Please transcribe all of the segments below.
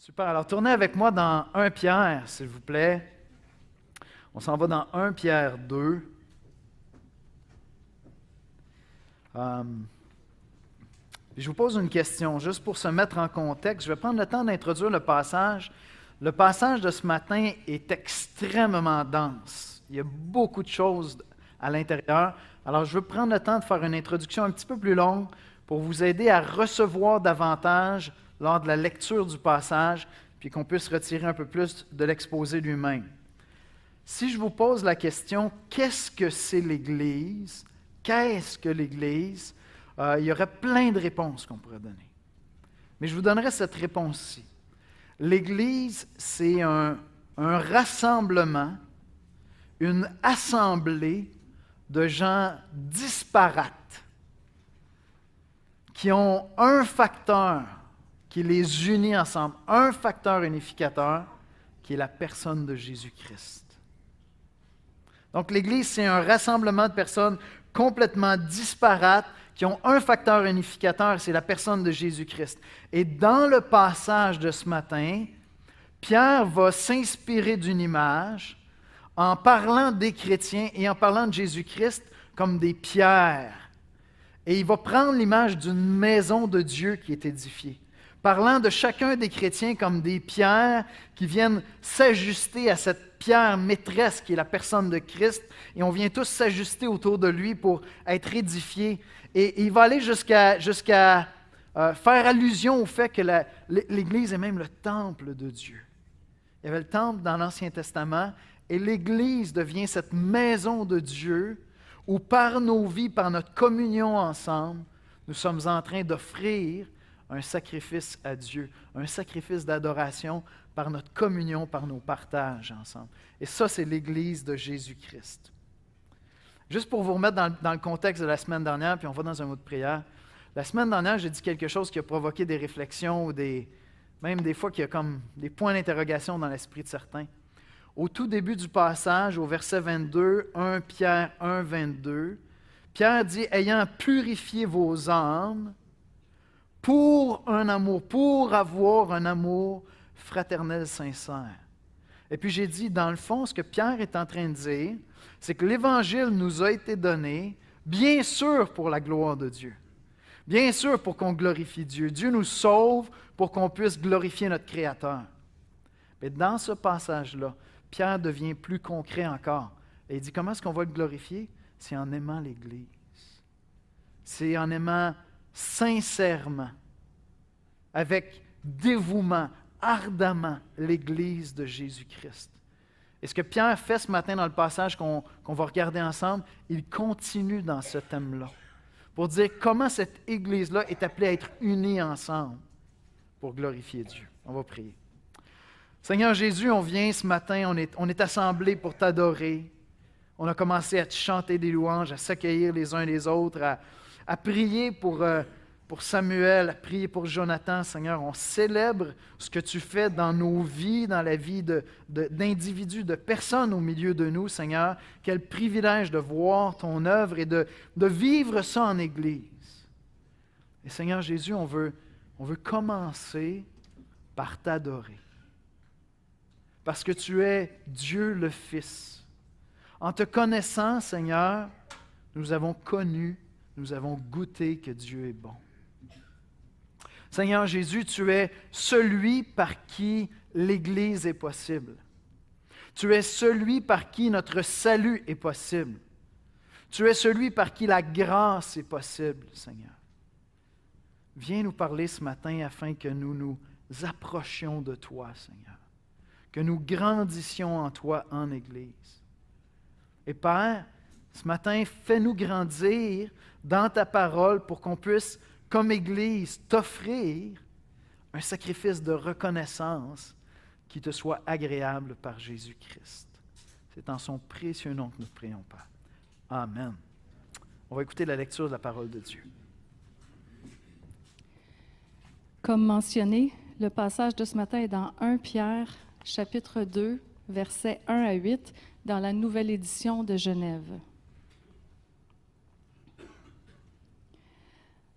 Super. Alors, tournez avec moi dans 1 Pierre, s'il vous plaît. On s'en va dans 1 Pierre 2. Puis je vous pose une question, juste pour se mettre en contexte. Je vais prendre le temps d'introduire le passage. Le passage de ce matin est extrêmement dense. Il y a beaucoup de choses à l'intérieur. Alors, je veux prendre le temps de faire une introduction un petit peu plus longue pour vous aider à recevoir davantage lors de la lecture du passage, puis qu'on puisse retirer un peu plus de l'exposé lui-même. Si je vous pose la question, qu'est-ce que c'est l'Église? Qu'est-ce que l'Église? Il y aurait plein de réponses qu'on pourrait donner. Mais je vous donnerai cette réponse-ci. L'Église, c'est un rassemblement, une assemblée de gens disparates qui ont un facteur qui les unit ensemble, un facteur unificateur qui est la personne de Jésus-Christ. Donc l'Église, c'est un rassemblement de personnes complètement disparates qui ont un facteur unificateur, c'est la personne de Jésus-Christ. Et dans le passage de ce matin, Pierre va s'inspirer d'une image en parlant des chrétiens et en parlant de Jésus-Christ comme des pierres. Et il va prendre l'image d'une maison de Dieu qui est édifiée, parlant de chacun des chrétiens comme des pierres qui viennent s'ajuster à cette pierre maîtresse qui est la personne de Christ, et on vient tous s'ajuster autour de lui pour être édifiés. Et il va aller jusqu'à faire allusion au fait que l'Église est même le temple de Dieu. Il y avait le temple dans l'Ancien Testament, et l'Église devient cette maison de Dieu où par nos vies, par notre communion ensemble, nous sommes en train d'offrir un sacrifice à Dieu, un sacrifice d'adoration par notre communion, par nos partages ensemble. Et ça, c'est l'Église de Jésus-Christ. Juste pour vous remettre dans le contexte de la semaine dernière, puis on va dans un mot de prière. La semaine dernière, j'ai dit quelque chose qui a provoqué des réflexions, ou même des fois qu'il y a comme des points d'interrogation dans l'esprit de certains. Au tout début du passage, au verset 22, 1 Pierre 1, 22, Pierre dit « Ayant purifié vos âmes, pour avoir un amour fraternel sincère. » Et puis j'ai dit, dans le fond, ce que Pierre est en train de dire, c'est que l'Évangile nous a été donné, bien sûr pour la gloire de Dieu. Bien sûr pour qu'on glorifie Dieu. Dieu nous sauve pour qu'on puisse glorifier notre Créateur. Mais dans ce passage-là, Pierre devient plus concret encore. Et il dit, comment est-ce qu'on va le glorifier? C'est en aimant l'Église. C'est en aimant sincèrement, avec dévouement, ardemment, l'Église de Jésus-Christ. Et ce que Pierre fait ce matin dans le passage qu'on va regarder ensemble, il continue dans ce thème-là, pour dire comment cette Église-là est appelée à être unie ensemble pour glorifier Dieu. On va prier. Seigneur Jésus, on vient ce matin, on est assemblés pour t'adorer. On a commencé à te chanter des louanges, à s'accueillir les uns les autres, à prier pour Samuel, à prier pour Jonathan. Seigneur, on célèbre ce que tu fais dans nos vies, dans la vie d'individus, de personnes au milieu de nous, Seigneur. Quel privilège de voir ton œuvre et de vivre ça en Église. Et Seigneur Jésus, on veut commencer par t'adorer. Parce que tu es Dieu le Fils. En te connaissant, Seigneur, nous avons goûté que Dieu est bon. Seigneur Jésus, tu es celui par qui l'Église est possible. Tu es celui par qui notre salut est possible. Tu es celui par qui la grâce est possible, Seigneur. Viens nous parler ce matin afin que nous nous approchions de toi, Seigneur. Que nous grandissions en toi en Église. Et Père, ce matin, fais-nous grandir dans ta parole pour qu'on puisse, comme Église, t'offrir un sacrifice de reconnaissance qui te soit agréable par Jésus-Christ. C'est en son précieux nom que nous prions, Père. Amen. On va écouter la lecture de la parole de Dieu. Comme mentionné, le passage de ce matin est dans 1 Pierre, chapitre 2, versets 1 à 8, dans la nouvelle édition de Genève.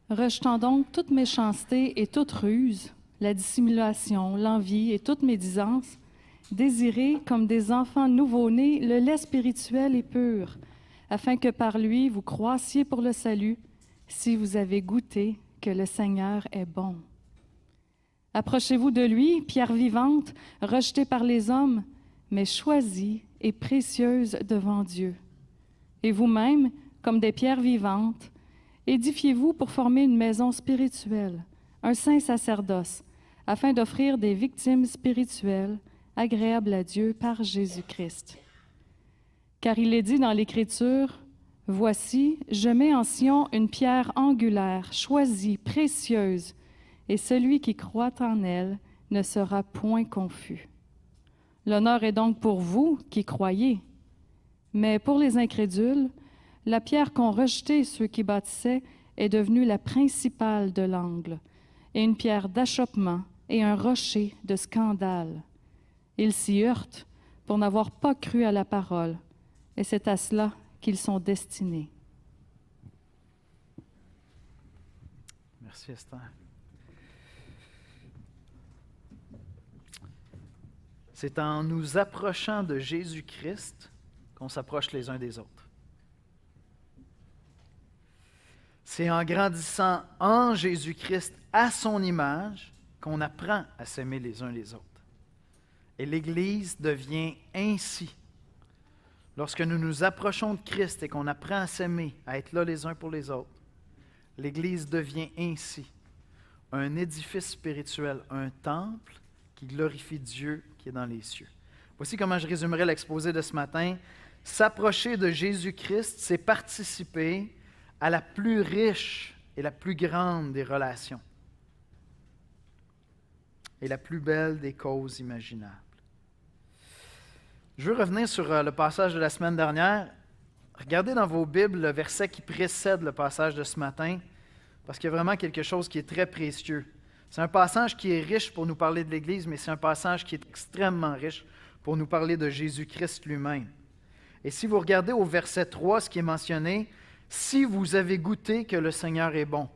Rejetant donc toute méchanceté et toute ruse, la dissimulation, l'envie et toute médisance, désirez, comme des enfants nouveau-nés, le lait spirituel et pur, afin que par lui vous croissiez pour le salut, si vous avez goûté que le Seigneur est bon. Approchez-vous de lui, pierre vivante, rejetée par les hommes, mais choisie et précieuse devant Dieu. Et vous-même, comme des pierres vivantes, édifiez-vous pour former une maison spirituelle, un saint sacerdoce, afin d'offrir des victimes spirituelles agréables à Dieu par Jésus-Christ. Car il est dit dans l'Écriture, « Voici, je mets en Sion une pierre angulaire, choisie, précieuse, et celui qui croit en elle ne sera point confus. » L'honneur est donc pour vous qui croyez. Mais pour les incrédules, la pierre qu'ont rejetée ceux qui bâtissaient est devenue la principale de l'angle, et une pierre d'achoppement et un rocher de scandale. Ils s'y heurtent pour n'avoir pas cru à la parole, et c'est à cela qu'ils sont destinés. Merci Esther. C'est en nous approchant de Jésus-Christ qu'on s'approche les uns des autres. C'est en grandissant en Jésus-Christ à son image qu'on apprend à s'aimer les uns les autres. Et l'Église devient ainsi. Lorsque nous nous approchons de Christ et qu'on apprend à s'aimer, à être là les uns pour les autres, l'Église devient ainsi un édifice spirituel, un temple qui glorifie Dieu qui est dans les cieux. Voici comment je résumerai l'exposé de ce matin. S'approcher de Jésus-Christ, c'est participer à la plus riche et la plus grande des relations et la plus belle des causes imaginables. Je veux revenir sur le passage de la semaine dernière. Regardez dans vos Bibles le verset qui précède le passage de ce matin, parce qu'il y a vraiment quelque chose qui est très précieux. C'est un passage qui est riche pour nous parler de l'Église, mais c'est un passage qui est extrêmement riche pour nous parler de Jésus-Christ lui-même. Et si vous regardez au verset 3, ce qui est mentionné, « Si vous avez goûté que le Seigneur est bon ».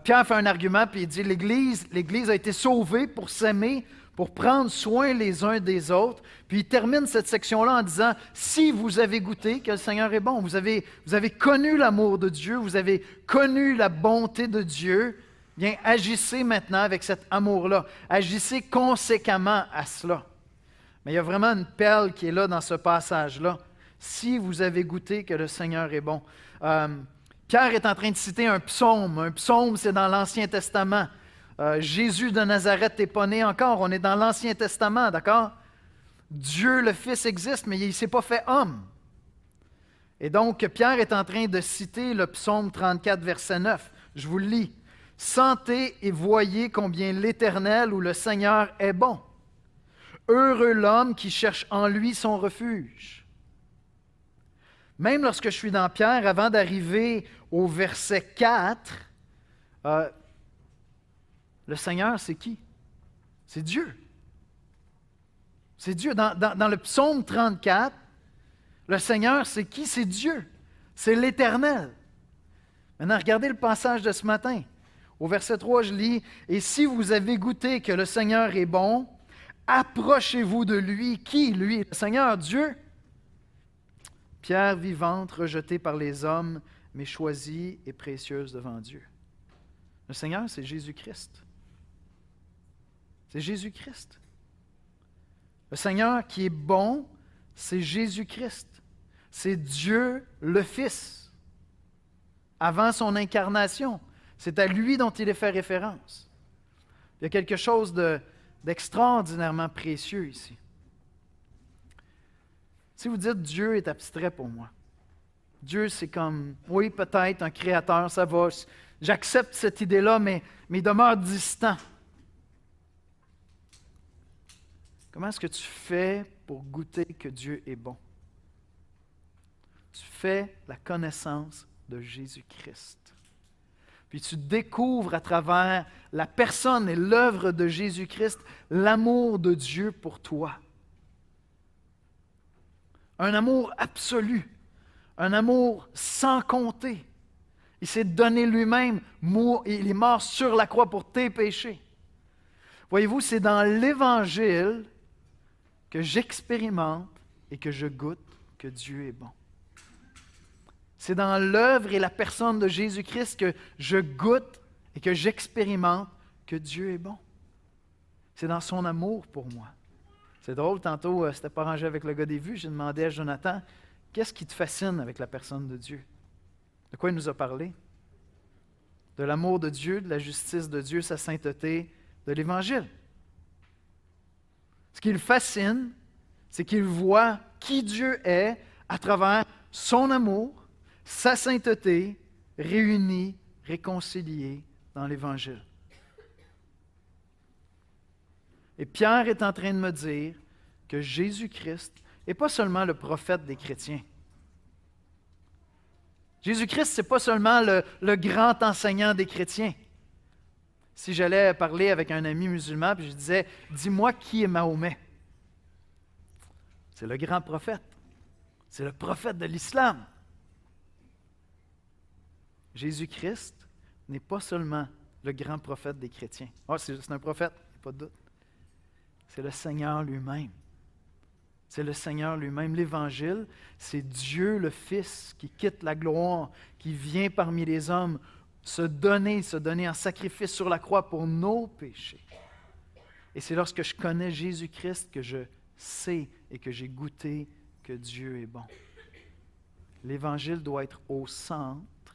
Pierre fait un argument, puis il dit, l'Église a été sauvée pour s'aimer, pour prendre soin les uns des autres. Puis il termine cette section-là en disant, « Si vous avez goûté que le Seigneur est bon, vous avez connu l'amour de Dieu, vous avez connu la bonté de Dieu, bien agissez maintenant avec cet amour-là. Agissez conséquemment à cela. » Mais il y a vraiment une perle qui est là dans ce passage-là. « Si vous avez goûté que le Seigneur est bon. » Pierre est en train de citer un psaume. Un psaume, c'est dans l'Ancien Testament. Jésus de Nazareth n'est pas né encore. On est dans l'Ancien Testament, d'accord? Dieu, le Fils, existe, mais il ne s'est pas fait homme. Et donc, Pierre est en train de citer le psaume 34, verset 9. Je vous le lis. « Sentez et voyez combien l'Éternel ou le Seigneur est bon. Heureux l'homme qui cherche en lui son refuge. » Même lorsque je suis dans Pierre, avant d'arriver au verset 4, le Seigneur, c'est qui? C'est Dieu. C'est Dieu. Dans le psaume 34, le Seigneur, c'est qui? C'est Dieu. C'est l'Éternel. Maintenant, regardez le passage de ce matin. Au verset 3, je lis, « Et si vous avez goûté que le Seigneur est bon, approchez-vous de lui. » Qui, lui? Le Seigneur, Dieu. Pierre vivante, rejetée par les hommes, mais choisie et précieuse devant Dieu. Le Seigneur, c'est Jésus-Christ. C'est Jésus-Christ. Le Seigneur qui est bon, c'est Jésus-Christ. C'est Dieu le Fils. Avant son incarnation, c'est à lui dont il est fait référence. Il y a quelque chose d'extraordinairement précieux ici. Si vous dites Dieu est abstrait pour moi, Dieu c'est comme, oui peut-être un créateur, ça va, j'accepte cette idée-là, mais il demeure distant. Comment est-ce que tu fais pour goûter que Dieu est bon? Tu fais la connaissance de Jésus-Christ. Puis tu découvres à travers la personne et l'œuvre de Jésus-Christ l'amour de Dieu pour toi. Un amour absolu, un amour sans compter. Il s'est donné lui-même, il est mort sur la croix pour tes péchés. Voyez-vous, c'est dans l'Évangile que j'expérimente et que je goûte que Dieu est bon. C'est dans l'œuvre et la personne de Jésus-Christ que je goûte et que j'expérimente que Dieu est bon. C'est dans son amour pour moi. C'est drôle, tantôt, c'était pas rangé avec le gars des vues, j'ai demandé à Jonathan, qu'est-ce qui te fascine avec la personne de Dieu? De quoi il nous a parlé? De l'amour de Dieu, de la justice de Dieu, sa sainteté, de l'Évangile. Ce qui le fascine, c'est qu'il voit qui Dieu est à travers son amour, sa sainteté, réunis, réconciliés dans l'Évangile. Et Pierre est en train de me dire que Jésus-Christ n'est pas seulement le prophète des chrétiens. Jésus-Christ, ce n'est pas seulement le grand enseignant des chrétiens. Si j'allais parler avec un ami musulman, puis je disais, « Dis-moi qui est Mahomet. » C'est le grand prophète. C'est le prophète de l'islam. Jésus-Christ n'est pas seulement le grand prophète des chrétiens. Ah, c'est un prophète, pas de doute. C'est le Seigneur lui-même. C'est le Seigneur lui-même. L'Évangile, c'est Dieu le Fils qui quitte la gloire, qui vient parmi les hommes se donner en sacrifice sur la croix pour nos péchés. Et c'est lorsque je connais Jésus-Christ que je sais et que j'ai goûté que Dieu est bon. L'Évangile doit être au centre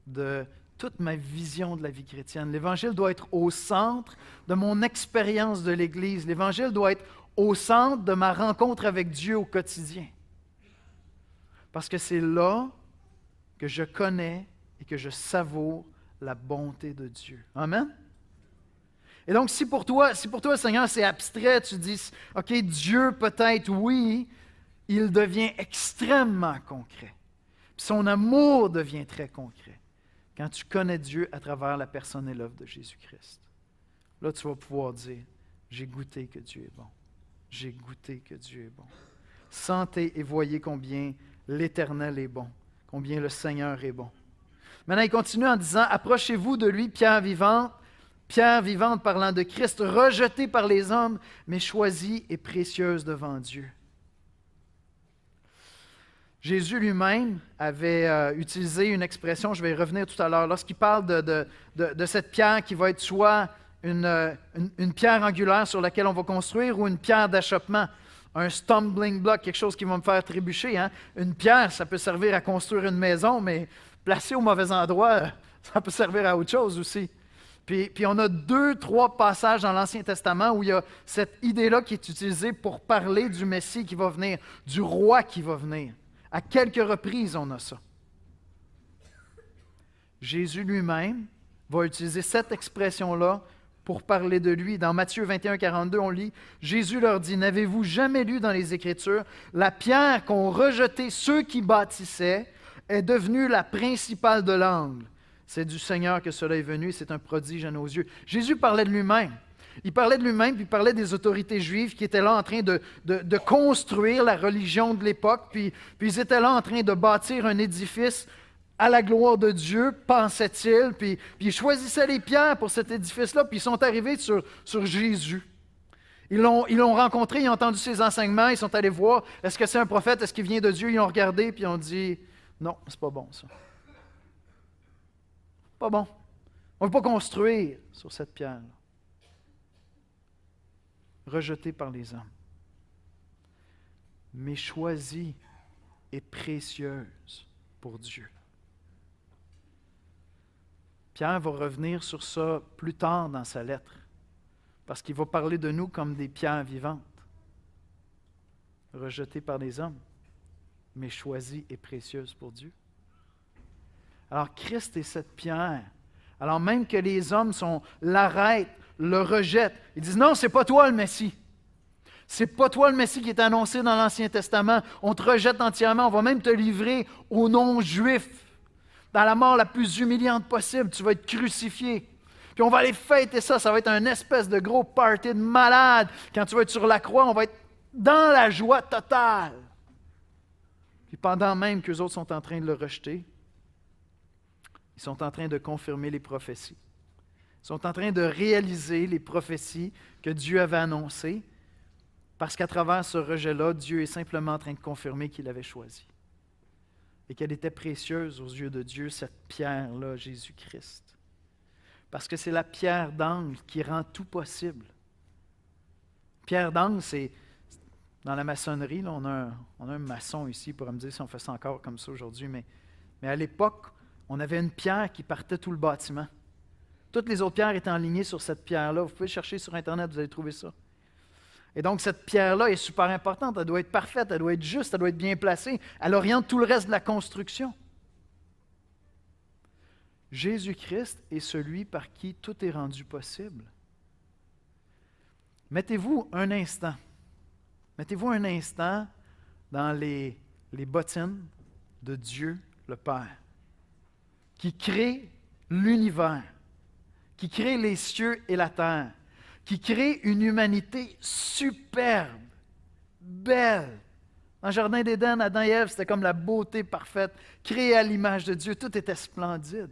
de toute ma vision de la vie chrétienne. L'Évangile doit être au centre de mon expérience de l'Église. L'Évangile doit être au centre de ma rencontre avec Dieu au quotidien. Parce que c'est là que je connais et que je savoure la bonté de Dieu. Amen? Et donc, si pour toi, Seigneur, c'est abstrait, tu dis, OK, Dieu peut-être, oui, il devient extrêmement concret. Puis son amour devient très concret quand tu connais Dieu à travers la personne et l'œuvre de Jésus-Christ. Là, tu vas pouvoir dire, j'ai goûté que Dieu est bon. J'ai goûté que Dieu est bon. Sentez et voyez combien l'Éternel est bon, combien le Seigneur est bon. Maintenant, il continue en disant, approchez-vous de lui, pierre vivante parlant de Christ, rejetée par les hommes, mais choisie et précieuse devant Dieu. Jésus lui-même avait utilisé une expression, je vais y revenir tout à l'heure, lorsqu'il parle de cette pierre qui va être soit une pierre angulaire sur laquelle on va construire ou une pierre d'achoppement, un stumbling block, quelque chose qui va me faire trébucher. Hein? Une pierre, ça peut servir à construire une maison, mais placée au mauvais endroit, ça peut servir à autre chose aussi. Puis on a 2-3 passages dans l'Ancien Testament où il y a cette idée-là qui est utilisée pour parler du Messie qui va venir, du roi qui va venir. À quelques reprises, on a ça. Jésus lui-même va utiliser cette expression-là pour parler de lui. Dans Matthieu 21, 42, on lit, Jésus leur dit, « N'avez-vous jamais lu dans les Écritures, la pierre qu'ont rejetée ceux qui bâtissaient est devenue la principale de l'angle. C'est du Seigneur que cela est venu, c'est un prodige à nos yeux. » Jésus parlait de lui-même. Il parlait de lui-même, puis il parlait des autorités juives qui étaient là en train de construire la religion de l'époque, puis ils étaient là en train de bâtir un édifice à la gloire de Dieu, pensait-il, puis ils choisissaient les pierres pour cet édifice-là, puis ils sont arrivés sur Jésus. Ils l'ont rencontré, ils ont entendu ses enseignements, ils sont allés voir, est-ce que c'est un prophète, est-ce qu'il vient de Dieu? Ils ont regardé, puis ils ont dit, non, c'est pas bon ça. Pas bon. On ne veut pas construire sur cette pierre-là. Rejetée par les hommes, mais choisie et précieuse pour Dieu. Pierre va revenir sur ça plus tard dans sa lettre, parce qu'il va parler de nous comme des pierres vivantes, rejetées par les hommes, mais choisies et précieuses pour Dieu. Alors Christ est cette pierre, alors même que les hommes l'arrêtent, le rejettent. Ils disent, non, c'est pas toi le Messie. C'est pas toi le Messie qui est annoncé dans l'Ancien Testament. On te rejette entièrement. On va même te livrer aux non-juifs. Dans la mort la plus humiliante possible, tu vas être crucifié. Puis on va aller fêter ça. Ça va être un espèce de gros party de malade. Quand tu vas être sur la croix, on va être dans la joie totale. Puis pendant même qu'eux autres sont en train de le rejeter, ils sont en train de confirmer les prophéties. Ils sont en train de réaliser les prophéties que Dieu avait annoncées, parce qu'à travers ce rejet-là, Dieu est simplement en train de confirmer qu'il avait choisi. Et qu'elle était précieuse aux yeux de Dieu, cette pierre-là, Jésus-Christ. Parce que c'est la pierre d'angle qui rend tout possible. Pierre d'angle, c'est dans la maçonnerie, là, on a un maçon ici, il pourrait me dire si on fait ça encore comme ça aujourd'hui, mais à l'époque, on avait une pierre qui partait tout le bâtiment. Toutes les autres pierres étaient alignées sur cette pierre-là. Vous pouvez chercher sur Internet, vous allez trouver ça. Et donc, cette pierre-là est super importante. Elle doit être parfaite, elle doit être juste, elle doit être bien placée. Elle oriente tout le reste de la construction. Jésus-Christ est celui par qui tout est rendu possible. Mettez-vous un instant dans les bottines de Dieu le Père, qui crée l'univers, qui crée les cieux et la terre, qui crée une humanité superbe, belle. Dans le Jardin d'Éden, Adam et Ève, c'était comme la beauté parfaite, créée à l'image de Dieu, tout était splendide.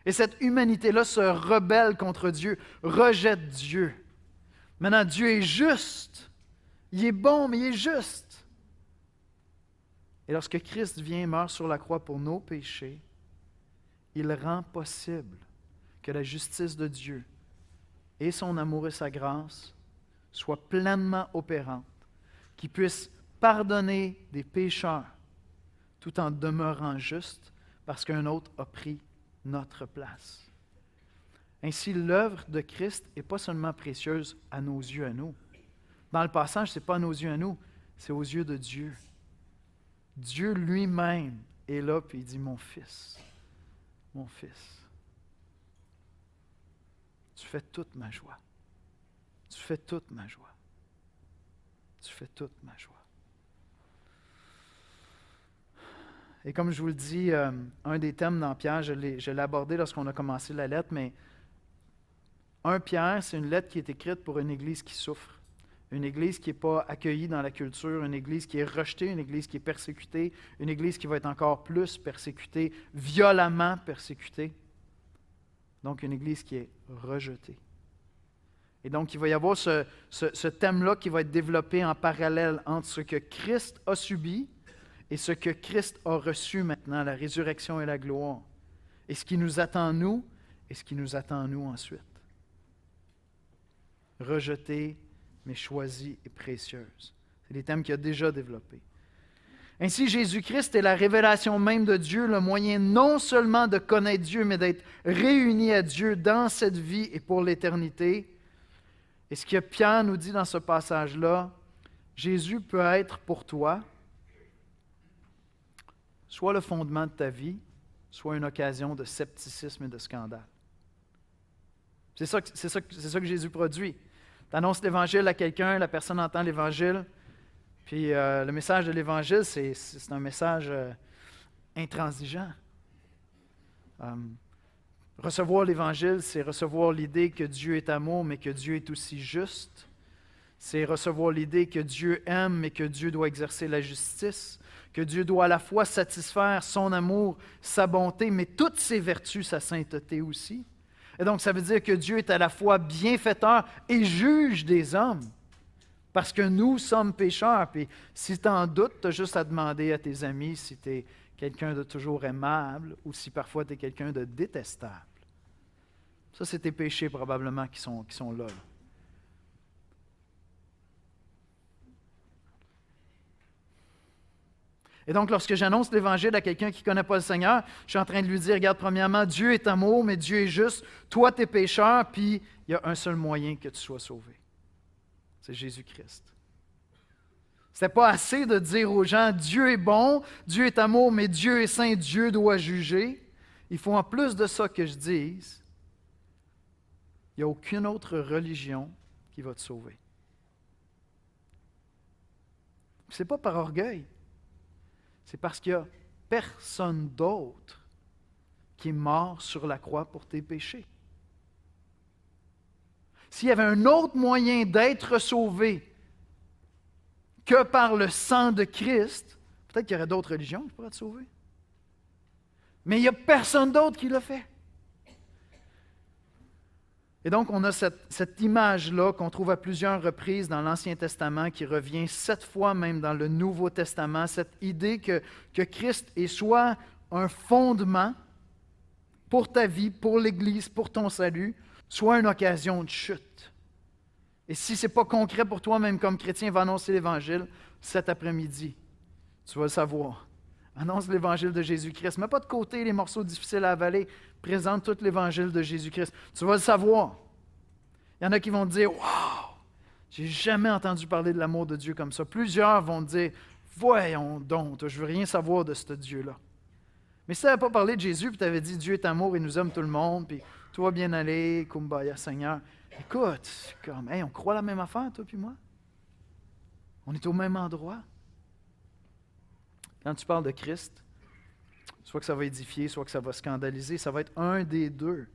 Et cette humanité-là se rebelle contre Dieu, rejette Dieu. Maintenant, Dieu est juste. Il est bon, mais il est juste. Et lorsque Christ vient et meurt sur la croix pour nos péchés, il rend possible que la justice de Dieu et son amour et sa grâce soient pleinement opérantes, qu'il puisse pardonner des pécheurs tout en demeurant juste parce qu'un autre a pris notre place. Ainsi, l'œuvre de Christ n'est pas seulement précieuse à nos yeux à nous. Dans le passage, ce n'est pas à nos yeux à nous, c'est aux yeux de Dieu. Dieu lui-même est là, puis il dit, mon fils, tu fais toute ma joie. Tu fais toute ma joie. Tu fais toute ma joie. Et comme je vous le dis, un des thèmes dans Pierre, je l'ai abordé lorsqu'on a commencé la lettre, mais 1 Pierre, c'est une lettre qui est écrite pour une église qui souffre, une église qui n'est pas accueillie dans la culture, une église qui est rejetée, une église qui est persécutée, une église qui va être encore plus persécutée, violemment persécutée. Donc, une église qui est rejetée. Et donc, il va y avoir ce thème-là qui va être développé en parallèle entre ce que Christ a subi et ce que Christ a reçu maintenant, la résurrection et la gloire. Et ce qui nous attend nous, et ce qui nous attend nous ensuite. Rejetée, mais choisie et précieuse. C'est des thèmes qu'il a déjà développés. Ainsi, Jésus-Christ est la révélation même de Dieu, le moyen non seulement de connaître Dieu, mais d'être réuni à Dieu dans cette vie et pour l'éternité. Et ce que Pierre nous dit dans ce passage-là, Jésus peut être pour toi soit le fondement de ta vie, soit une occasion de scepticisme et de scandale. C'est ça que Jésus produit. Tu annonces l'Évangile à quelqu'un, la personne entend l'Évangile, puis le message de l'Évangile, c'est un message intransigeant. Recevoir l'Évangile, c'est recevoir l'idée que Dieu est amour, mais que Dieu est aussi juste. C'est recevoir l'idée que Dieu aime, mais que Dieu doit exercer la justice, que Dieu doit à la fois satisfaire son amour, sa bonté, mais toutes ses vertus, sa sainteté aussi. Et donc, ça veut dire que Dieu est à la fois bienfaiteur et juge des hommes, parce que nous sommes pécheurs. Puis, si tu en doutes, tu as juste à demander à tes amis si tu es quelqu'un de toujours aimable ou si parfois tu es quelqu'un de détestable. Ça, c'est tes péchés probablement qui sont là. Et donc, lorsque j'annonce l'Évangile à quelqu'un qui ne connaît pas le Seigneur, je suis en train de lui dire, regarde, premièrement, Dieu est amour, mais Dieu est juste. Toi, tu es pécheur, puis il y a un seul moyen que tu sois sauvé. C'est Jésus-Christ. Ce n'était pas assez de dire aux gens, Dieu est bon, Dieu est amour, mais Dieu est saint, Dieu doit juger. Il faut en plus de ça que je dise, il n'y a aucune autre religion qui va te sauver. Ce n'est pas par orgueil. C'est parce qu'il n'y a personne d'autre qui est mort sur la croix pour tes péchés. S'il y avait un autre moyen d'être sauvé que par le sang de Christ, peut-être qu'il y aurait d'autres religions qui pourraient te sauver. Mais il n'y a personne d'autre qui l'a fait. Et donc, on a cette image-là qu'on trouve à plusieurs reprises dans l'Ancien Testament, qui revient 7 fois même dans le Nouveau Testament, cette idée que Christ est soit un fondement pour ta vie, pour l'Église, pour ton salut, soit une occasion de chute. Et si ce n'est pas concret pour toi, même comme chrétien, va annoncer l'Évangile cet après-midi. Tu vas le savoir. Annonce l'Évangile de Jésus-Christ. Mets pas de côté les morceaux difficiles à avaler. Présente tout l'Évangile de Jésus-Christ. Tu vas le savoir. Il y en a qui vont te dire « Wow! J'ai jamais entendu parler de l'amour de Dieu comme ça. » Plusieurs vont te dire « Voyons donc, je veux rien savoir de ce Dieu-là. » Mais si tu n'avais pas parlé de Jésus, puis tu avais dit « Dieu est amour et nous aime tout le monde, puis tout va bien aller, kumbaya Seigneur. » Écoute, comme, hey, on croit la même affaire, toi puis moi. On est au même endroit. Quand tu parles de Christ, soit que ça va édifier, soit que ça va scandaliser, ça va être un des deux.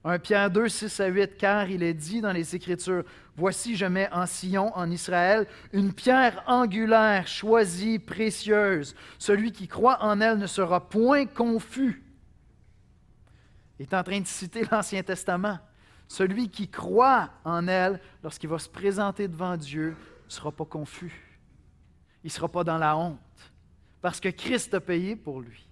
1 Pierre 2, 6 à 8, car il est dit dans les Écritures, « Voici, je mets en Sion, en Israël, une pierre angulaire, choisie, précieuse. Celui qui croit en elle ne sera point confus. » Il est en train de citer l'Ancien Testament. Celui qui croit en elle, lorsqu'il va se présenter devant Dieu, ne sera pas confus. Il ne sera pas dans la honte, parce que Christ a payé pour lui.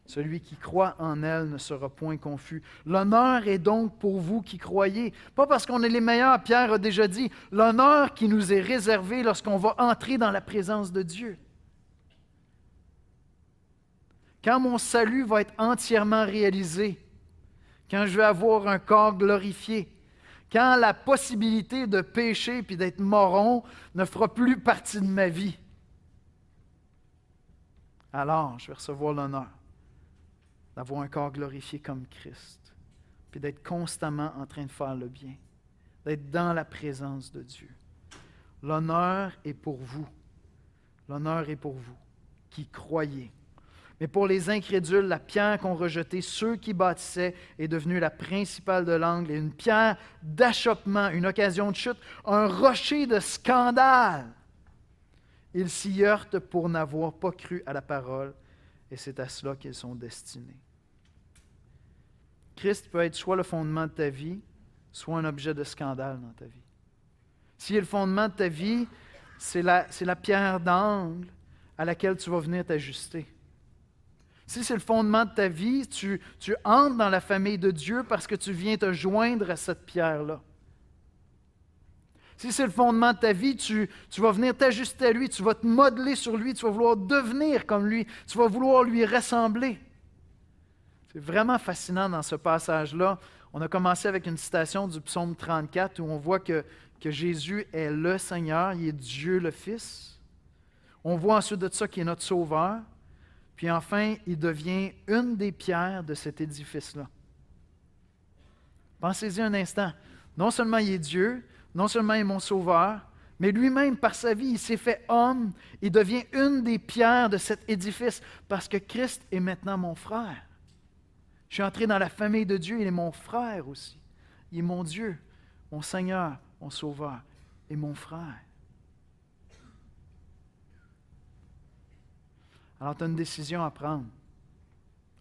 Celui qui croit en elle ne sera point confus. L'honneur est donc pour vous qui croyez. Pas parce qu'on est les meilleurs, Pierre a déjà dit, l'honneur qui nous est réservé lorsqu'on va entrer dans la présence de Dieu. Quand mon salut va être entièrement réalisé, quand je vais avoir un corps glorifié, quand la possibilité de pécher puis d'être moron ne fera plus partie de ma vie, alors je vais recevoir l'honneur d'avoir un corps glorifié comme Christ, puis d'être constamment en train de faire le bien, d'être dans la présence de Dieu. L'honneur est pour vous. L'honneur est pour vous qui croyez. Mais pour les incrédules, la pierre qu'ont rejetée ceux qui bâtissaient est devenue la principale de l'angle et une pierre d'achoppement, une occasion de chute, un rocher de scandale. Ils s'y heurtent pour n'avoir pas cru à la parole et c'est à cela qu'ils sont destinés. Christ peut être soit le fondement de ta vie, soit un objet de scandale dans ta vie. Si le fondement de ta vie, c'est la pierre d'angle à laquelle tu vas venir t'ajuster. Si c'est le fondement de ta vie, tu entres dans la famille de Dieu parce que tu viens te joindre à cette pierre-là. Si c'est le fondement de ta vie, tu vas venir t'ajuster à lui, tu vas te modeler sur lui, tu vas vouloir devenir comme lui, tu vas vouloir lui ressembler. C'est vraiment fascinant dans ce passage-là. On a commencé avec une citation du psaume 34 où on voit que Jésus est le Seigneur, il est Dieu le Fils. On voit ensuite de ça qu'il est notre Sauveur. Puis enfin, il devient une des pierres de cet édifice-là. Pensez-y un instant. Non seulement il est Dieu, non seulement il est mon Sauveur, mais lui-même, par sa vie, il s'est fait homme. Il devient une des pierres de cet édifice parce que Christ est maintenant mon frère. Je suis entré dans la famille de Dieu, il est mon frère aussi. Il est mon Dieu, mon Seigneur, mon Sauveur et mon frère. Alors, tu as une décision à prendre.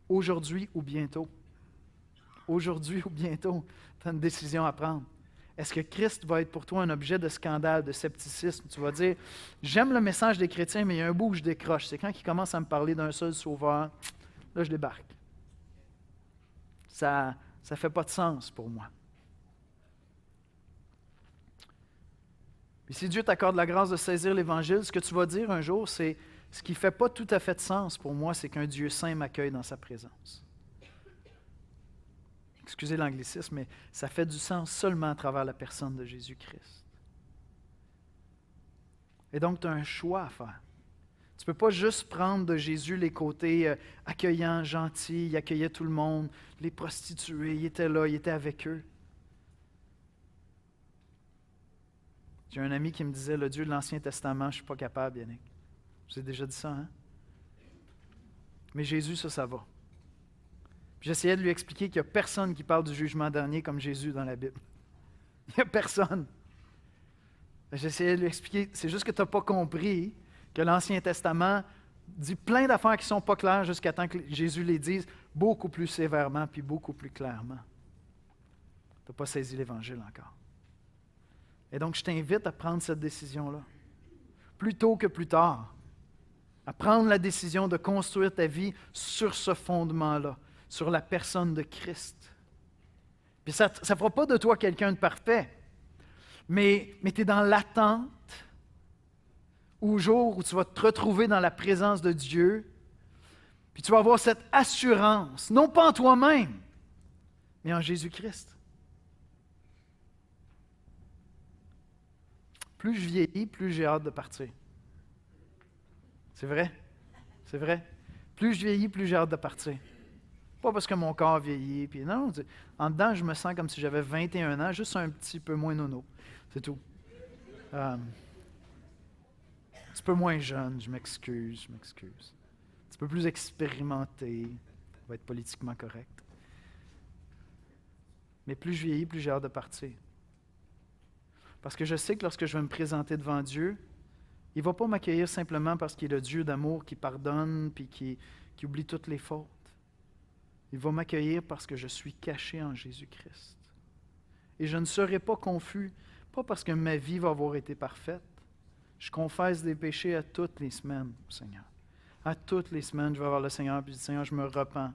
Aujourd'hui ou bientôt. Aujourd'hui ou bientôt, tu as une décision à prendre. Est-ce que Christ va être pour toi un objet de scandale, de scepticisme? Tu vas dire, j'aime le message des chrétiens, mais il y a un bout où je décroche. C'est quand ils commencent à me parler d'un seul sauveur, là je débarque. Ça ne fait pas de sens pour moi. Puis si Dieu t'accorde la grâce de saisir l'Évangile, ce que tu vas dire un jour, c'est ce qui ne fait pas tout à fait de sens pour moi, c'est qu'un Dieu saint m'accueille dans sa présence. Excusez l'anglicisme, mais ça fait du sens seulement à travers la personne de Jésus-Christ. Et donc, tu as un choix à faire. Tu ne peux pas juste prendre de Jésus les côtés accueillants, gentils, il accueillait tout le monde, les prostituées, il était là, il était avec eux. J'ai un ami qui me disait, le Dieu de l'Ancien Testament, je ne suis pas capable, Yannick. Je vous ai déjà dit ça, hein? Mais Jésus, ça va. Puis j'essayais de lui expliquer qu'il n'y a personne qui parle du jugement dernier comme Jésus dans la Bible. Il n'y a personne. J'essayais de lui expliquer, c'est juste que tu n'as pas compris que l'Ancien Testament dit plein d'affaires qui ne sont pas claires jusqu'à temps que Jésus les dise beaucoup plus sévèrement puis beaucoup plus clairement. tu n'as pas saisi l'Évangile encore. Et donc, je t'invite à prendre cette décision-là. Plus tôt que plus tard. À prendre la décision de construire ta vie sur ce fondement-là, sur la personne de Christ. Puis ça ne fera pas de toi quelqu'un de parfait, mais tu es dans l'attente au jour où tu vas te retrouver dans la présence de Dieu, puis tu vas avoir cette assurance, non pas en toi-même, mais en Jésus-Christ. Plus je vieillis, plus j'ai hâte de partir. C'est vrai? C'est vrai? Plus je vieillis, plus j'ai hâte de partir. Pas parce que mon corps vieillit, puis non, en dedans, je me sens comme si j'avais 21 ans, juste un petit peu moins nono. C'est tout. Un petit peu moins jeune, je m'excuse. Un petit peu plus expérimenté, on va être politiquement correct. Mais plus je vieillis, plus j'ai hâte de partir. Parce que je sais que lorsque je vais me présenter devant Dieu, il ne va pas m'accueillir simplement parce qu'il est le Dieu d'amour qui pardonne puis qui oublie toutes les fautes. Il va m'accueillir parce que je suis caché en Jésus-Christ. Et je ne serai pas confus, pas parce que ma vie va avoir été parfaite. Je confesse des péchés à toutes les semaines, Seigneur. À toutes les semaines, je vais voir le Seigneur et je dis, Seigneur, je me repens,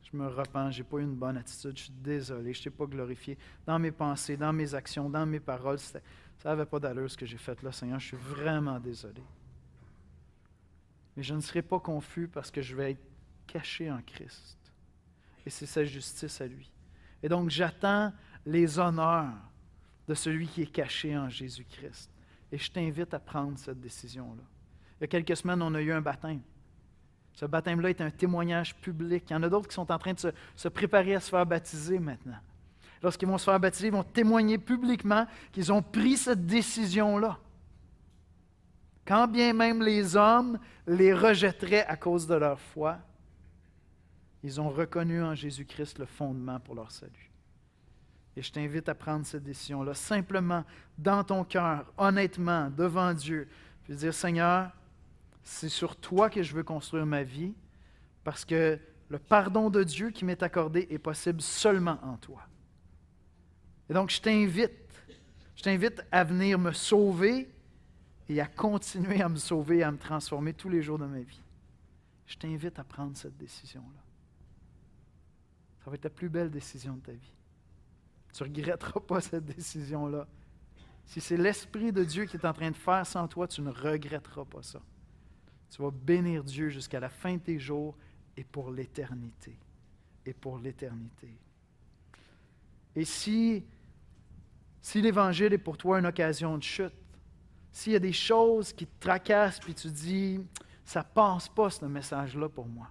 je n'ai pas eu une bonne attitude, je suis désolé, je ne t'ai pas glorifié dans mes pensées, dans mes actions, dans mes paroles. Ça n'avait pas d'allure ce que j'ai fait là, Seigneur, je suis vraiment désolé. Mais je ne serai pas confus parce que je vais être caché en Christ. Et c'est sa justice à lui. Et donc, j'attends les honneurs de celui qui est caché en Jésus-Christ. Et je t'invite à prendre cette décision-là. Il y a quelques semaines, on a eu un baptême. Ce baptême-là est un témoignage public. Il y en a d'autres qui sont en train de se préparer à se faire baptiser maintenant. Lorsqu'ils vont se faire baptiser, ils vont témoigner publiquement qu'ils ont pris cette décision-là. Quand bien même les hommes les rejetteraient à cause de leur foi, ils ont reconnu en Jésus-Christ le fondement pour leur salut. Et je t'invite à prendre cette décision-là, simplement dans ton cœur, honnêtement, devant Dieu, puis dire, Seigneur, c'est sur toi que je veux construire ma vie, parce que le pardon de Dieu qui m'est accordé est possible seulement en toi. Et donc, je t'invite à venir me sauver et à continuer à me sauver et à me transformer tous les jours de ma vie. Je t'invite à prendre cette décision-là. Ça va être la plus belle décision de ta vie. Tu ne regretteras pas cette décision-là. Si c'est l'Esprit de Dieu qui est en train de faire sans toi, tu ne regretteras pas ça. Tu vas bénir Dieu jusqu'à la fin de tes jours et pour l'éternité. Et pour l'éternité. Et si l'Évangile est pour toi une occasion de chute, s'il y a des choses qui te tracassent puis tu dis, ça ne passe pas ce message-là pour moi,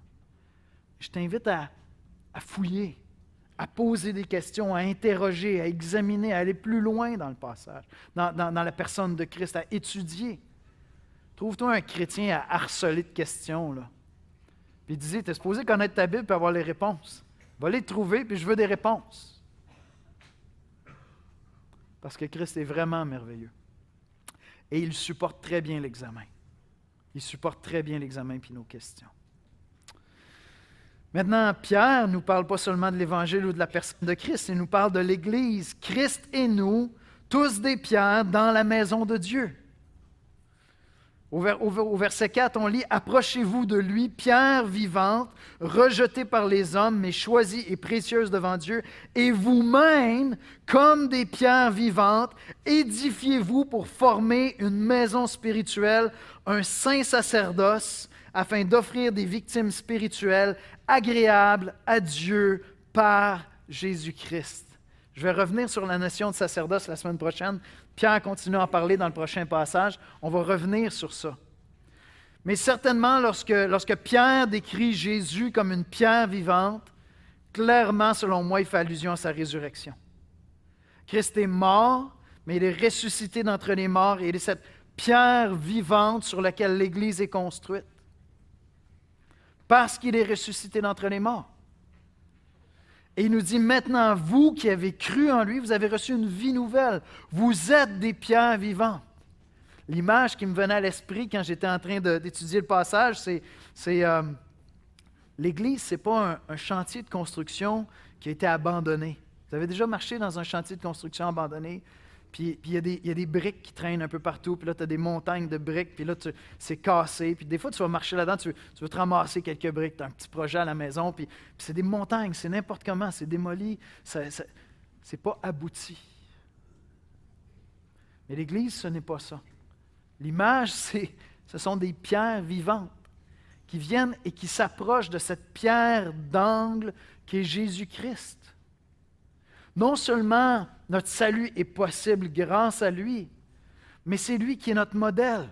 je t'invite à fouiller, à poser des questions, à interroger, à examiner, à aller plus loin dans le passage, dans la personne de Christ, à étudier. Trouve-toi un chrétien à harceler de questions, là. Puis dis, tu es supposé connaître ta Bible et avoir les réponses. Va les trouver, puis je veux des réponses. Parce que Christ est vraiment merveilleux. Et il supporte très bien l'examen. Il supporte très bien l'examen puis nos questions. Maintenant, Pierre ne nous parle pas seulement de l'Évangile ou de la personne de Christ, il nous parle de l'Église. Christ et nous, tous des pierres dans la maison de Dieu. Au verset 4, on lit « Approchez-vous de lui, pierre vivante, rejetée par les hommes, mais choisie et précieuse devant Dieu, et vous-même, comme des pierres vivantes, édifiez-vous pour former une maison spirituelle, un saint sacerdoce, afin d'offrir des victimes spirituelles agréables à Dieu par Jésus-Christ. » Je vais revenir sur la notion de sacerdoce la semaine prochaine. Pierre continue à en parler dans le prochain passage. On va revenir sur ça. Mais certainement, lorsque Pierre décrit Jésus comme une pierre vivante, clairement, selon moi, il fait allusion à sa résurrection. Christ est mort, mais il est ressuscité d'entre les morts et il est cette pierre vivante sur laquelle l'Église est construite. Parce qu'il est ressuscité d'entre les morts. Et il nous dit, maintenant, vous qui avez cru en lui, vous avez reçu une vie nouvelle. Vous êtes des pierres vivantes. L'image qui me venait à l'esprit quand j'étais en train d'étudier le passage, c'est l'Église, ce n'est pas un chantier de construction qui a été abandonné. Vous avez déjà marché dans un chantier de construction abandonné, puis il y a des briques qui traînent un peu partout, puis là, tu as des montagnes de briques, puis là, c'est cassé. Puis des fois, tu vas marcher là-dedans, tu veux te ramasser quelques briques, tu as un petit projet à la maison, puis c'est des montagnes, c'est n'importe comment, c'est démoli, c'est pas abouti. Mais l'Église, ce n'est pas ça. L'image, ce sont des pierres vivantes qui viennent et qui s'approchent de cette pierre d'angle qui est Jésus-Christ. Non seulement notre salut est possible grâce à lui, mais c'est lui qui est notre modèle.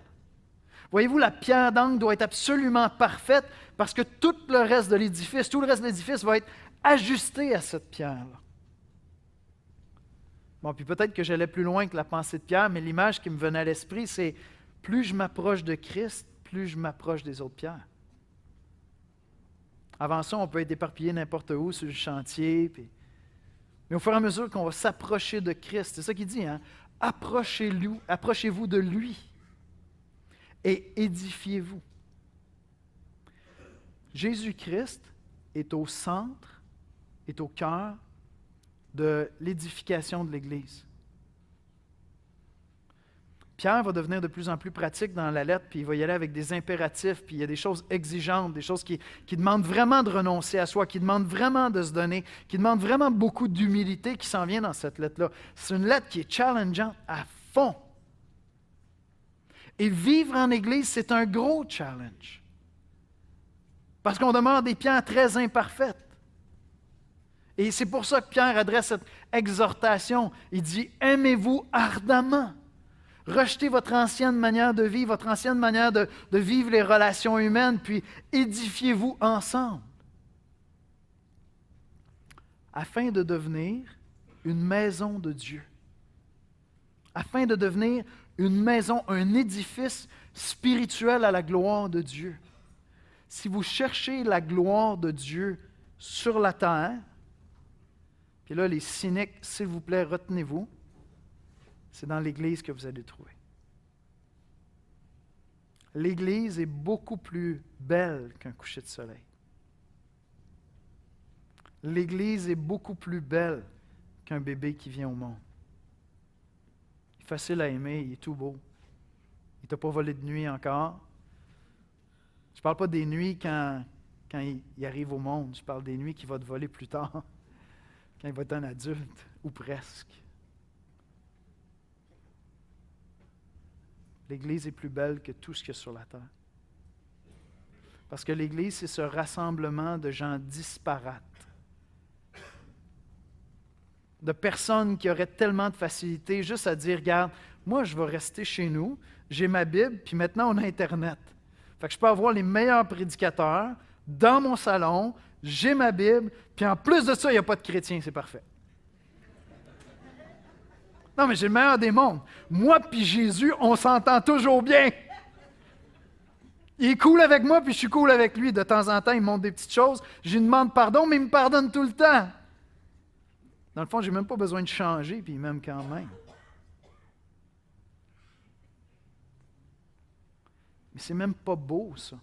Voyez-vous, la pierre d'angle doit être absolument parfaite parce que tout le reste de l'édifice va être ajusté à cette pierre-là. Bon, puis peut-être que j'allais plus loin que la pensée de Pierre, mais l'image qui me venait à l'esprit, c'est plus je m'approche de Christ, plus je m'approche des autres pierres. Avant ça, on peut être éparpillé n'importe où sur le chantier. Mais au fur et à mesure qu'on va s'approcher de Christ, c'est ça qu'il dit, hein? Approchez-vous de lui et édifiez-vous. Jésus-Christ est au centre, est au cœur de l'édification de l'Église. Pierre va devenir de plus en plus pratique dans la lettre, puis il va y aller avec des impératifs, puis il y a des choses exigeantes, des choses qui demandent vraiment de renoncer à soi, qui demandent vraiment de se donner, qui demandent vraiment beaucoup d'humilité qui s'en vient dans cette lettre-là. C'est une lettre qui est challengeante à fond. Et vivre en Église, c'est un gros challenge. Parce qu'on demeure des pierres très imparfaites. Et c'est pour ça que Pierre adresse cette exhortation. Il dit « Aimez-vous ardemment ». Rejetez votre ancienne manière de vivre, votre ancienne manière de vivre les relations humaines, puis édifiez-vous ensemble. Afin de devenir une maison de Dieu. Afin de devenir une maison, un édifice spirituel à la gloire de Dieu. Si vous cherchez la gloire de Dieu sur la terre, puis là, les cyniques, s'il vous plaît, retenez-vous, c'est dans l'Église que vous allez trouver. L'Église est beaucoup plus belle qu'un coucher de soleil. L'Église est beaucoup plus belle qu'un bébé qui vient au monde. Il est facile à aimer, il est tout beau. Il ne t'a pas volé de nuit encore. Je ne parle pas des nuits quand il arrive au monde, je parle des nuits qu'il va te voler plus tard, quand il va être un adulte, ou presque. L'Église est plus belle que tout ce qu'il y a sur la terre. Parce que l'Église, c'est ce rassemblement de gens disparates. De personnes qui auraient tellement de facilité juste à dire, regarde, moi je vais rester chez nous, j'ai ma Bible, puis maintenant on a Internet. Fait que je peux avoir les meilleurs prédicateurs dans mon salon, j'ai ma Bible, puis en plus de ça, il n'y a pas de chrétiens, c'est parfait. Non, mais j'ai le meilleur des mondes. Moi puis Jésus, on s'entend toujours bien. Il est cool avec moi, puis je suis cool avec lui. De temps en temps, il me montre des petites choses. Je lui demande pardon, mais il me pardonne tout le temps. Dans le fond, je n'ai même pas besoin de changer, puis il m'aime quand même. Mais c'est même pas beau, ça.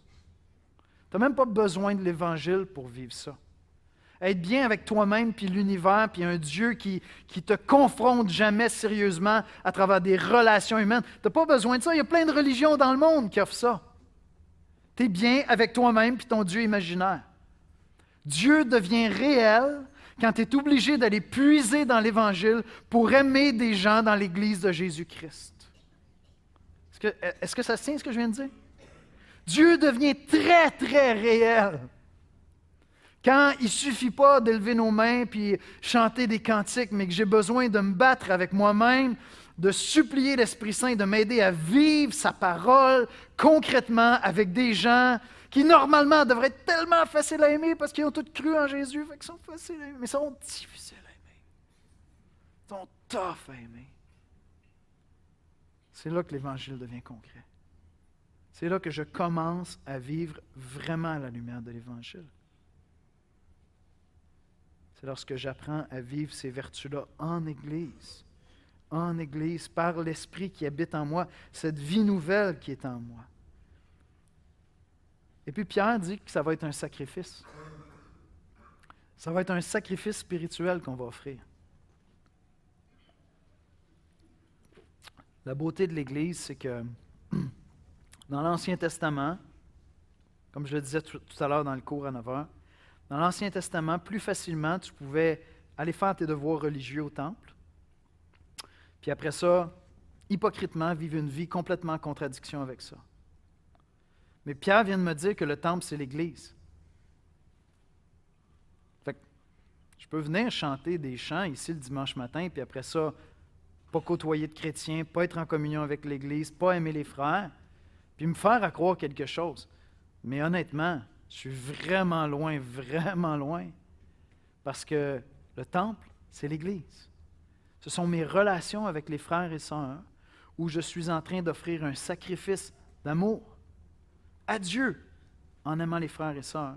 Tu n'as même pas besoin de l'Évangile pour vivre ça. Être bien avec toi-même, puis l'univers, puis un Dieu qui te confronte jamais sérieusement à travers des relations humaines. Tu n'as pas besoin de ça. Il y a plein de religions dans le monde qui offrent ça. Tu es bien avec toi-même, puis ton Dieu imaginaire. Dieu devient réel quand tu es obligé d'aller puiser dans l'Évangile pour aimer des gens dans l'Église de Jésus-Christ. Est-ce que ça se tient, ce que je viens de dire? Dieu devient très, très réel. Quand il ne suffit pas d'élever nos mains puis chanter des cantiques, mais que j'ai besoin de me battre avec moi-même, de supplier l'Esprit Saint de m'aider à vivre sa parole concrètement avec des gens qui normalement devraient être tellement faciles à aimer parce qu'ils ont tous cru en Jésus, fait qu'ils sont faciles à aimer, mais ils sont difficiles à aimer. Ils sont tough à aimer. C'est là que l'Évangile devient concret. C'est là que je commence à vivre vraiment à la lumière de l'Évangile. C'est lorsque j'apprends à vivre ces vertus-là en Église, par l'Esprit qui habite en moi, cette vie nouvelle qui est en moi. Et puis Pierre dit que ça va être un sacrifice. Ça va être un sacrifice spirituel qu'on va offrir. La beauté de l'Église, c'est que dans l'Ancien Testament, comme je le disais tout à l'heure dans le cours à 9 heures, dans l'Ancien Testament, plus facilement, tu pouvais aller faire tes devoirs religieux au temple, puis après ça, hypocritement, vivre une vie complètement en contradiction avec ça. Mais Pierre vient de me dire que le temple, c'est l'Église. Fait que je peux venir chanter des chants ici le dimanche matin, puis après ça, pas côtoyer de chrétiens, pas être en communion avec l'Église, pas aimer les frères, puis me faire à croire quelque chose. Mais honnêtement, je suis vraiment loin, parce que le temple, c'est l'Église. Ce sont mes relations avec les frères et sœurs où je suis en train d'offrir un sacrifice d'amour à Dieu en aimant les frères et sœurs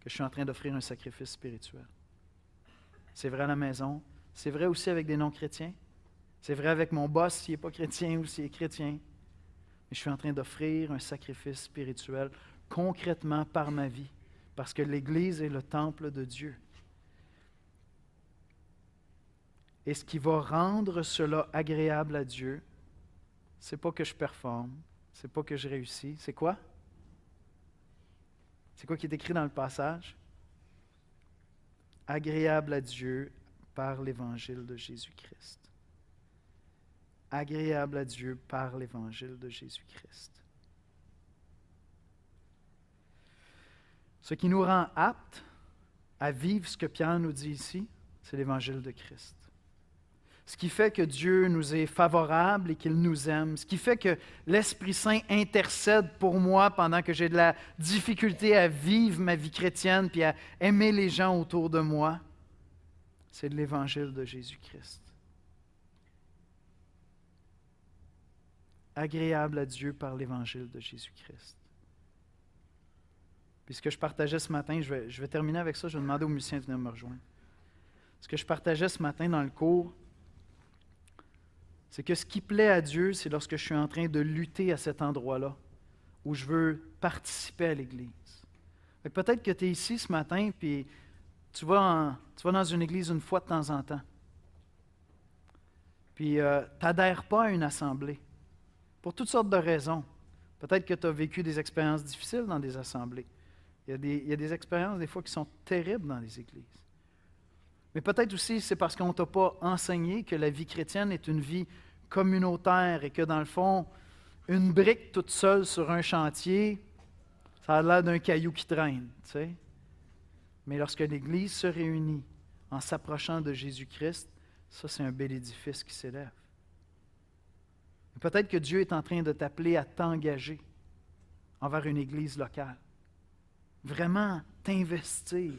que je suis en train d'offrir un sacrifice spirituel. C'est vrai à la maison, c'est vrai aussi avec des non-chrétiens, c'est vrai avec mon boss s'il n'est pas chrétien ou s'il est chrétien. Mais je suis en train d'offrir un sacrifice spirituel concrètement par ma vie, parce que l'Église est le temple de Dieu. Et ce qui va rendre cela agréable à Dieu, c'est pas que je performe, c'est pas que je réussis, c'est quoi? C'est quoi qui est écrit dans le passage? Agréable à Dieu par l'Évangile de Jésus-Christ. Agréable à Dieu par l'Évangile de Jésus-Christ. Ce qui nous rend aptes à vivre ce que Pierre nous dit ici, c'est l'Évangile de Christ. Ce qui fait que Dieu nous est favorable et qu'il nous aime, ce qui fait que l'Esprit Saint intercède pour moi pendant que j'ai de la difficulté à vivre ma vie chrétienne puis à aimer les gens autour de moi, c'est de l'Évangile de Jésus-Christ. Agréable à Dieu par l'Évangile de Jésus-Christ. Puis ce que je partageais ce matin, je vais terminer avec ça, je vais demander aux musiciens de venir me rejoindre. Ce que je partageais ce matin dans le cours, c'est que ce qui plaît à Dieu, c'est lorsque je suis en train de lutter à cet endroit-là, où je veux participer à l'Église. Peut-être que tu es ici ce matin, puis tu vas dans une église une fois de temps en temps. Puis tu n'adhères pas à une assemblée, pour toutes sortes de raisons. Peut-être que tu as vécu des expériences difficiles dans des assemblées. Il y a des expériences des fois qui sont terribles dans les églises. Mais peut-être aussi c'est parce qu'on ne t'a pas enseigné que la vie chrétienne est une vie communautaire et que dans le fond, une brique toute seule sur un chantier, ça a l'air d'un caillou qui traîne, tu sais. Mais lorsque l'Église se réunit en s'approchant de Jésus-Christ, ça c'est un bel édifice qui s'élève. Peut-être que Dieu est en train de t'appeler à t'engager envers une Église locale. Vraiment t'investir,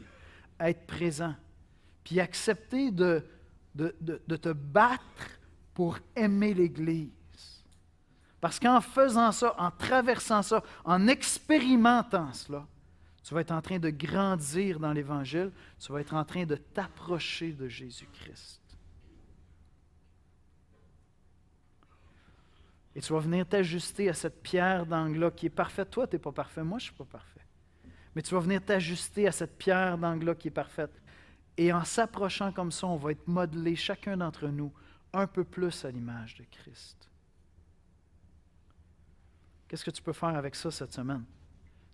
être présent, puis accepter de te battre pour aimer l'Église. Parce qu'en faisant ça, en traversant ça, en expérimentant cela, tu vas être en train de grandir dans l'Évangile, tu vas être en train de t'approcher de Jésus-Christ. Et tu vas venir t'ajuster à cette pierre d'angle-là qui est parfaite. Toi, tu n'es pas parfait, moi, je ne suis pas parfait. Mais tu vas venir t'ajuster à cette pierre d'angle-là qui est parfaite. Et en s'approchant comme ça, on va être modelé, chacun d'entre nous, un peu plus à l'image de Christ. Qu'est-ce que tu peux faire avec ça cette semaine?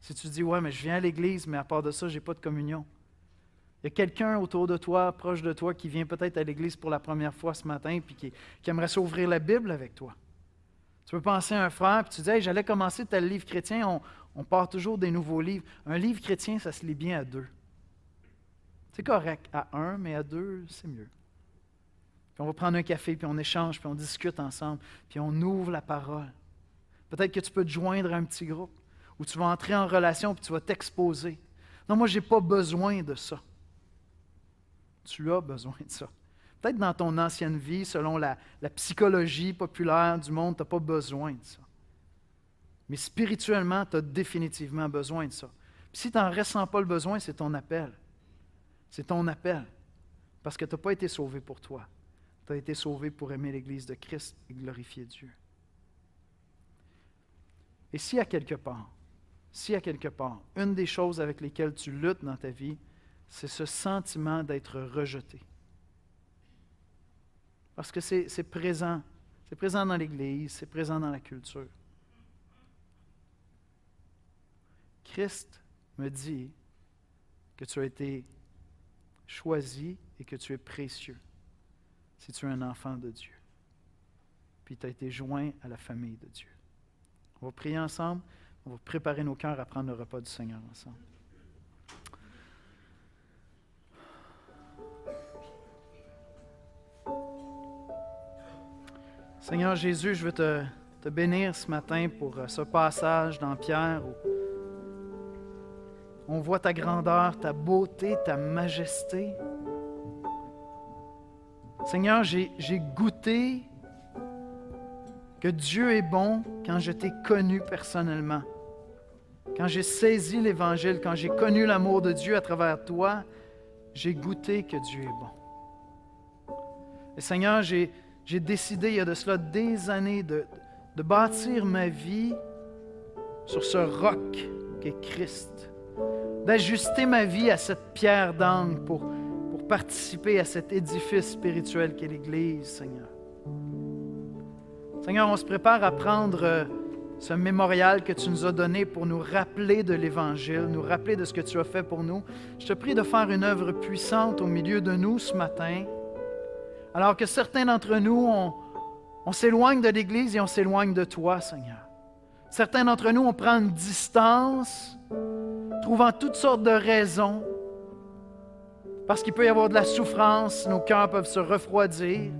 Si tu dis, ouais, mais je viens à l'église, mais à part de ça, je n'ai pas de communion. Il y a quelqu'un autour de toi, proche de toi, qui vient peut-être à l'église pour la première fois ce matin, puis qui aimerait s'ouvrir la Bible avec toi. Tu peux penser à un frère, puis tu dis, hey, j'allais commencer tel livre chrétien, on part toujours des nouveaux livres. Un livre chrétien, ça se lit bien à deux. C'est correct à un, mais à deux, c'est mieux. Puis on va prendre un café, puis on échange, puis on discute ensemble, puis on ouvre la parole. Peut-être que tu peux te joindre à un petit groupe, où tu vas entrer en relation, puis tu vas t'exposer. Non, moi, je n'ai pas besoin de ça. Tu as besoin de ça. Peut-être dans ton ancienne vie, selon la psychologie populaire du monde, tu n'as pas besoin de ça. Mais spirituellement, tu as définitivement besoin de ça. Puis si tu n'en ressens pas le besoin, c'est ton appel. C'est ton appel. Parce que tu n'as pas été sauvé pour toi. Tu as été sauvé pour aimer l'Église de Christ et glorifier Dieu. Et s'il y a quelque part, une des choses avec lesquelles tu luttes dans ta vie, c'est ce sentiment d'être rejeté. Parce que c'est présent. C'est présent dans l'Église, c'est présent dans la culture. Christ me dit que tu as été choisi et que tu es précieux si tu es un enfant de Dieu. Puis tu as été joint à la famille de Dieu. On va prier ensemble, on va préparer nos cœurs à prendre le repas du Seigneur ensemble. Seigneur Jésus, je veux te bénir ce matin pour ce passage dans Pierre où on voit ta grandeur, ta beauté, ta majesté. Seigneur, j'ai goûté que Dieu est bon quand je t'ai connu personnellement. Quand j'ai saisi l'Évangile, quand j'ai connu l'amour de Dieu à travers toi, j'ai goûté que Dieu est bon. Et Seigneur, j'ai décidé il y a de cela des années de bâtir ma vie sur ce roc qu'est Christ. D'ajuster ma vie à cette pierre d'angle pour participer à cet édifice spirituel qu'est l'Église, Seigneur. Seigneur, on se prépare à prendre ce mémorial que tu nous as donné pour nous rappeler de l'Évangile, nous rappeler de ce que tu as fait pour nous. Je te prie de faire une œuvre puissante au milieu de nous ce matin, alors que certains d'entre nous, on s'éloigne de l'Église et on s'éloigne de toi, Seigneur. Certains d'entre nous, on prend une distance, trouvant toutes sortes de raisons, parce qu'il peut y avoir de la souffrance, nos cœurs peuvent se refroidir,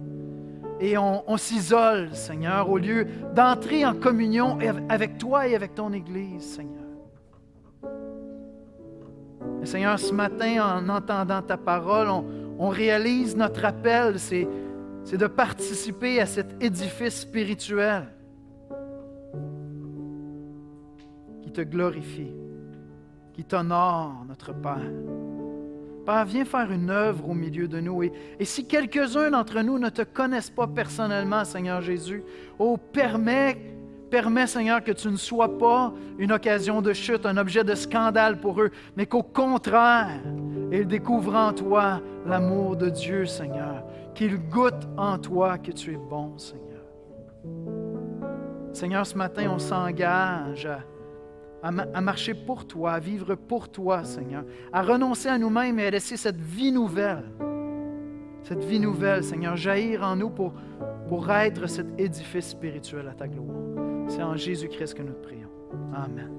et on s'isole, Seigneur, au lieu d'entrer en communion avec toi et avec ton Église, Seigneur. Et Seigneur, ce matin, en entendant ta parole, on réalise notre appel, c'est de participer à cet édifice spirituel qui te glorifie, qui t'honore, notre Père. Père, viens faire une œuvre au milieu de nous. Et si quelques-uns d'entre nous ne te connaissent pas personnellement, Seigneur Jésus, permets, Seigneur, que tu ne sois pas une occasion de chute, un objet de scandale pour eux, mais qu'au contraire, ils découvrent en toi l'amour de Dieu, Seigneur, qu'ils goûtent en toi que tu es bon, Seigneur. Seigneur, ce matin, on s'engage à marcher pour toi, à vivre pour toi, Seigneur, à renoncer à nous-mêmes et à laisser cette vie nouvelle, Seigneur, jaillir en nous pour être cet édifice spirituel à ta gloire. C'est en Jésus-Christ que nous te prions. Amen.